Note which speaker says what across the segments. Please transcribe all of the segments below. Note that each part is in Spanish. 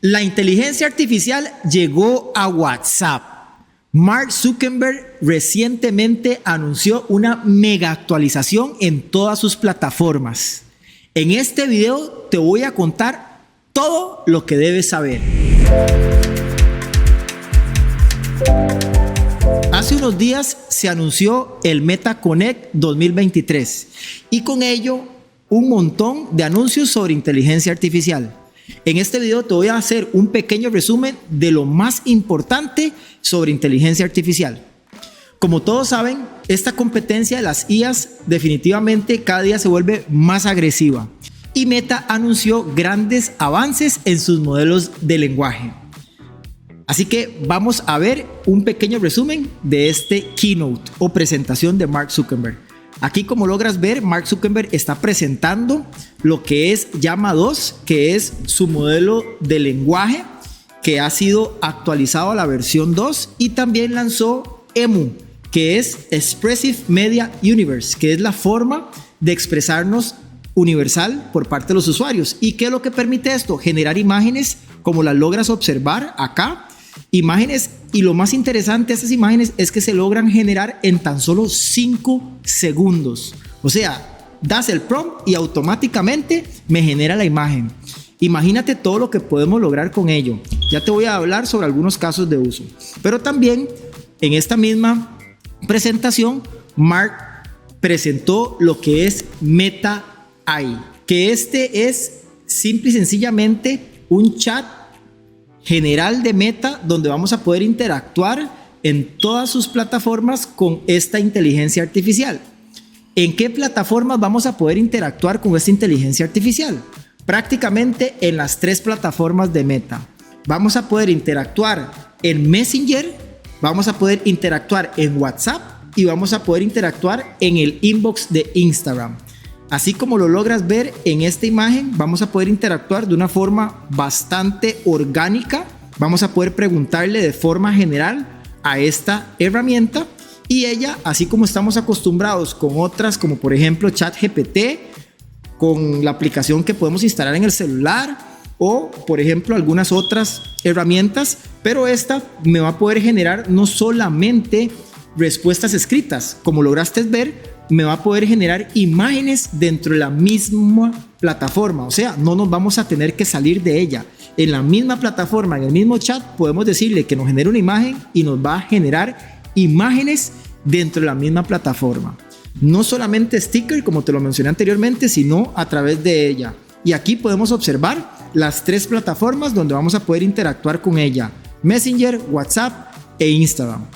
Speaker 1: La inteligencia artificial llegó a WhatsApp. Mark Zuckerberg recientemente anunció una mega actualización en todas sus plataformas. En este video te voy a contar todo lo que debes saber. Hace unos días se anunció el Meta Connect 2023 y con ello un montón de anuncios sobre inteligencia artificial. En este video te voy a hacer un pequeño resumen de lo más importante sobre inteligencia artificial. Como todos saben, esta competencia de las IAs definitivamente cada día se vuelve más agresiva y Meta anunció grandes avances en sus modelos de lenguaje. Así que vamos a ver un pequeño resumen de este keynote o presentación de Mark Zuckerberg. Aquí, como logras ver, Mark Zuckerberg está presentando lo que es Llama 2, que es su modelo de lenguaje que ha sido actualizado a la versión 2, y también lanzó EMU, que es Expressive Media Universe, que es la forma de expresarnos universal por parte de los usuarios. ¿Y qué es lo que permite esto? Generar imágenes como las logras observar acá. Imágenes, y lo más interesante de estas imágenes es que se logran generar en tan solo 5 segundos. O sea, das el prompt y automáticamente me genera la imagen. Imagínate todo lo que podemos lograr con ello. Ya te voy a hablar sobre algunos casos de uso. Pero también en esta misma presentación, Mark presentó lo que es Meta AI, que este es simple y sencillamente un chat general de Meta, donde vamos a poder interactuar en todas sus plataformas con esta inteligencia artificial. ¿En qué plataformas vamos a poder interactuar con esta inteligencia artificial? Prácticamente en las 3 plataformas de Meta. Vamos a poder interactuar en Messenger, vamos a poder interactuar en WhatsApp y vamos a poder interactuar en el inbox de Instagram. Así como lo logras ver en esta imagen, vamos a poder interactuar de una forma bastante orgánica. Vamos a poder preguntarle de forma general a esta herramienta y ella, así como estamos acostumbrados con otras como por ejemplo ChatGPT, con la aplicación que podemos instalar en el celular, o por ejemplo algunas otras herramientas, pero esta me va a poder generar no solamente respuestas escritas, como lograste ver, me va a poder generar imágenes dentro de la misma plataforma. O sea, no nos vamos a tener que salir de ella. En la misma plataforma, en el mismo chat, podemos decirle que nos genere una imagen y nos va a generar imágenes dentro de la misma plataforma. No solamente sticker, como te lo mencioné anteriormente, sino a través de ella. Y aquí podemos observar las 3 plataformas donde vamos a poder interactuar con ella: Messenger, WhatsApp e Instagram.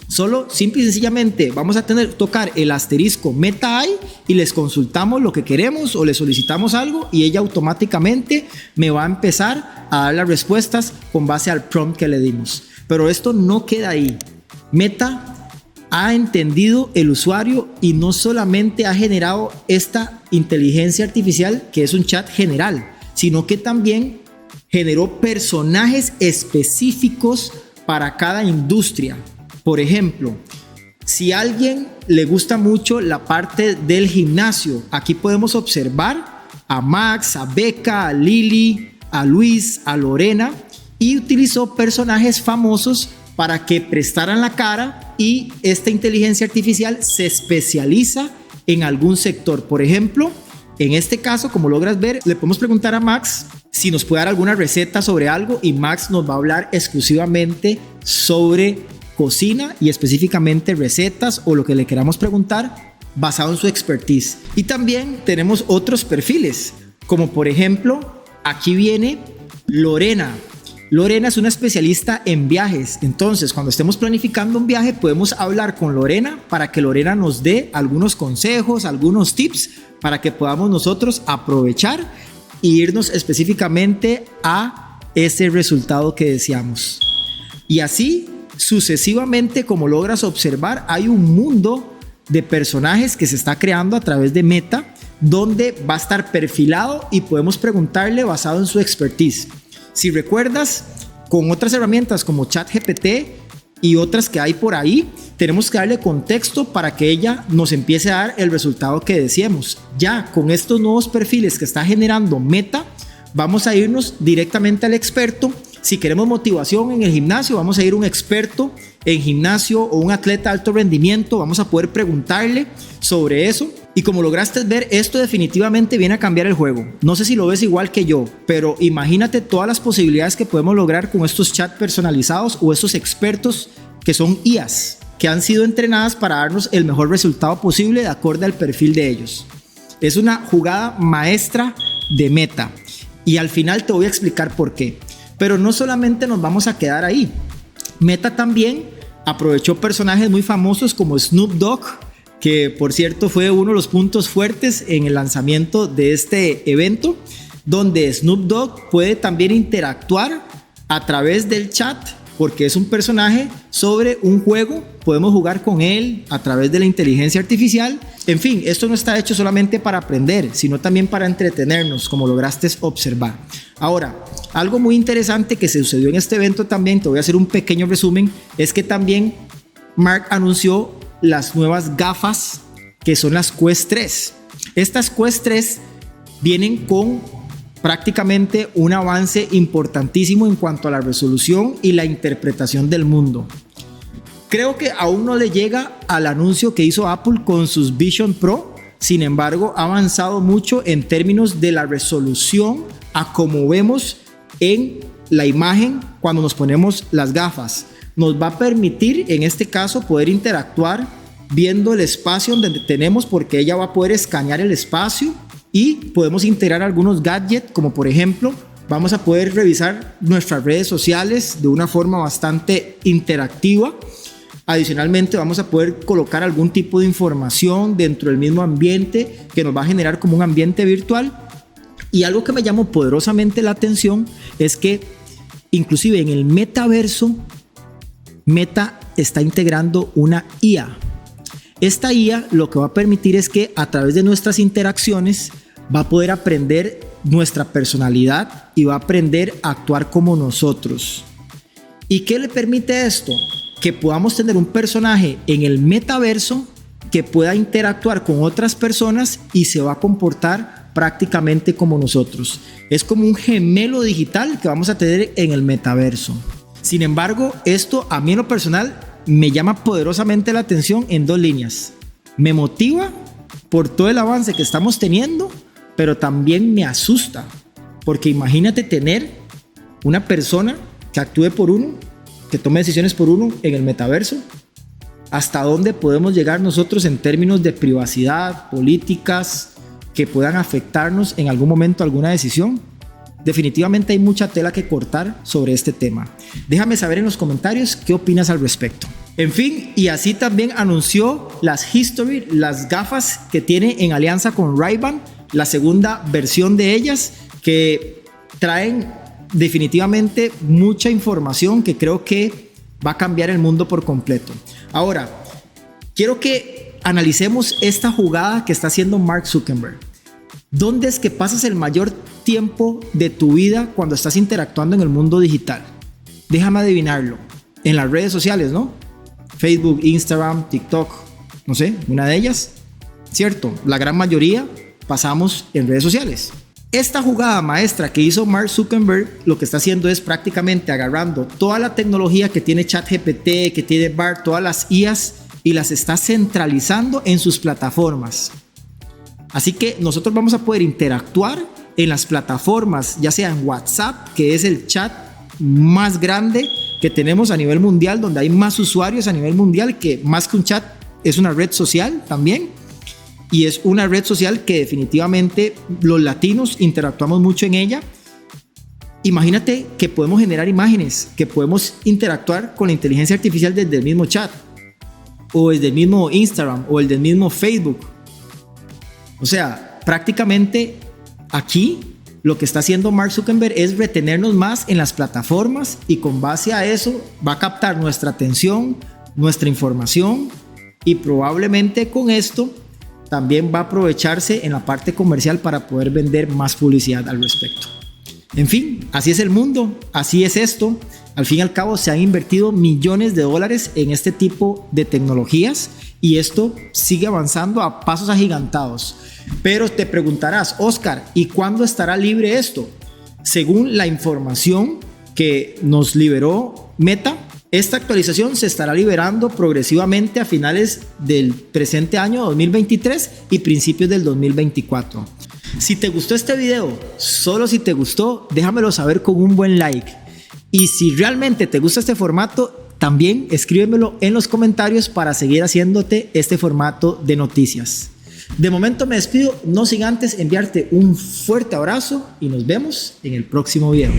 Speaker 1: Solo, simple y sencillamente, vamos a tocar el asterisco Meta AI y les consultamos lo que queremos o le solicitamos algo y ella automáticamente me va a empezar a dar las respuestas con base al prompt que le dimos. Pero esto no queda ahí. Meta ha entendido el usuario y no solamente ha generado esta inteligencia artificial que es un chat general, sino que también generó personajes específicos para cada industria. Por ejemplo, si a alguien le gusta mucho la parte del gimnasio, aquí podemos observar a Max, a Becca, a Lili, a Luis, a Lorena, y utilizó personajes famosos para que prestaran la cara, y esta inteligencia artificial se especializa en algún sector. Por ejemplo, en este caso, como logras ver, le podemos preguntar a Max si nos puede dar alguna receta sobre algo y Max nos va a hablar exclusivamente sobre cocina y específicamente recetas o lo que le queramos preguntar basado en su expertise. Y también tenemos otros perfiles, como por ejemplo, aquí viene Lorena. Lorena es una especialista en viajes, entonces cuando estemos planificando un viaje podemos hablar con Lorena para que Lorena nos dé algunos consejos, algunos tips para que podamos nosotros aprovechar e irnos específicamente a ese resultado que deseamos. Y así sucesivamente, como logras observar, hay un mundo de personajes que se está creando a través de Meta, donde va a estar perfilado y podemos preguntarle basado en su expertise. Si recuerdas, con otras herramientas como ChatGPT y otras que hay por ahí, tenemos que darle contexto para que ella nos empiece a dar el resultado que deseemos. Ya con estos nuevos perfiles que está generando Meta, vamos a irnos directamente al experto. Si queremos motivación en el gimnasio, vamos a ir a un experto en gimnasio o un atleta de alto rendimiento. Vamos a poder preguntarle sobre eso. Y como lograste ver, esto definitivamente viene a cambiar el juego. No sé si lo ves igual que yo, pero imagínate todas las posibilidades que podemos lograr con estos chats personalizados o estos expertos que son IAs, que han sido entrenadas para darnos el mejor resultado posible de acuerdo al perfil de ellos. Es una jugada maestra de Meta. Y al final te voy a explicar por qué. Pero no solamente nos vamos a quedar ahí. Meta también aprovechó personajes muy famosos como Snoop Dogg, que por cierto fue uno de los puntos fuertes en el lanzamiento de este evento, donde Snoop Dogg puede también interactuar a través del chat, porque es un personaje sobre un juego. Podemos jugar con él a través de la inteligencia artificial. En fin, esto no está hecho solamente para aprender, sino también para entretenernos, como lograste observar. Ahora, algo muy interesante que se sucedió en este evento también, te voy a hacer un pequeño resumen, es que también Mark anunció las nuevas gafas que son las Quest 3. Estas Quest 3 vienen con prácticamente un avance importantísimo en cuanto a la resolución y la interpretación del mundo. Creo que aún no le llega al anuncio que hizo Apple con sus Vision Pro. Sin embargo, ha avanzado mucho en términos de la resolución a como vemos en la imagen cuando nos ponemos las gafas. Nos va a permitir, en este caso, poder interactuar viendo el espacio donde tenemos, porque ella va a poder escanear el espacio y podemos integrar algunos gadgets, como por ejemplo, vamos a poder revisar nuestras redes sociales de una forma bastante interactiva. Adicionalmente, vamos a poder colocar algún tipo de información dentro del mismo ambiente que nos va a generar como un ambiente virtual. Y algo que me llamó poderosamente la atención es que inclusive en el metaverso, Meta está integrando una IA. Esta IA lo que va a permitir es que a través de nuestras interacciones va a poder aprender nuestra personalidad y va a aprender a actuar como nosotros. ¿Y qué le permite esto? Que podamos tener un personaje en el metaverso que pueda interactuar con otras personas y se va a comportar prácticamente como nosotros. Es como un gemelo digital que vamos a tener en el metaverso. Sin embargo, esto a mí en lo personal me llama poderosamente la atención en dos líneas. Me motiva por todo el avance que estamos teniendo, pero también me asusta, porque imagínate tener una persona que actúe por uno, que tome decisiones por uno en el metaverso. ¿Hasta dónde podemos llegar nosotros en términos de privacidad, políticas que puedan afectarnos en algún momento alguna decisión? Definitivamente hay mucha tela que cortar sobre este tema. Déjame saber en los comentarios qué opinas al respecto. En fin, y así también anunció las History, las gafas que tiene en alianza con Ray-Ban, la segunda versión de ellas, que traen definitivamente mucha información que creo que va a cambiar el mundo por completo. Ahora, quiero que analicemos esta jugada que está haciendo Mark Zuckerberg. ¿Dónde es que pasas el mayor tiempo de tu vida cuando estás interactuando en el mundo digital? Déjame adivinarlo. En las redes sociales, ¿no? Facebook, Instagram, TikTok, no sé, una de ellas. Cierto, la gran mayoría pasamos en redes sociales. Esta jugada maestra que hizo Mark Zuckerberg lo que está haciendo es prácticamente agarrando toda la tecnología que tiene ChatGPT, que tiene BART, todas las IAs, y las está centralizando en sus plataformas. Así que nosotros vamos a poder interactuar en las plataformas, ya sea en WhatsApp, que es el chat más grande que tenemos a nivel mundial, donde hay más usuarios a nivel mundial, que más que un chat es una red social también. Y es una red social que definitivamente los latinos interactuamos mucho en ella. Imagínate que podemos generar imágenes, que podemos interactuar con la inteligencia artificial desde el mismo chat, o desde el mismo Instagram, o desde el mismo Facebook. O sea, prácticamente aquí lo que está haciendo Mark Zuckerberg es retenernos más en las plataformas, y con base a eso va a captar nuestra atención, nuestra información, y probablemente con esto también va a aprovecharse en la parte comercial para poder vender más publicidad al respecto. En fin, así es el mundo, así es esto. Al fin y al cabo se han invertido millones de dólares en este tipo de tecnologías y esto sigue avanzando a pasos agigantados. Pero te preguntarás, Oscar, ¿y cuándo estará libre esto? según la información que nos liberó Meta, esta actualización se estará liberando progresivamente a finales del presente año 2023 y principios del 2024. Si te gustó este video, solo si te gustó, déjamelo saber con un buen like. Y si realmente te gusta este formato, también escríbemelo en los comentarios para seguir haciéndote este formato de noticias. De momento me despido, no sin antes enviarte un fuerte abrazo y nos vemos en el próximo video.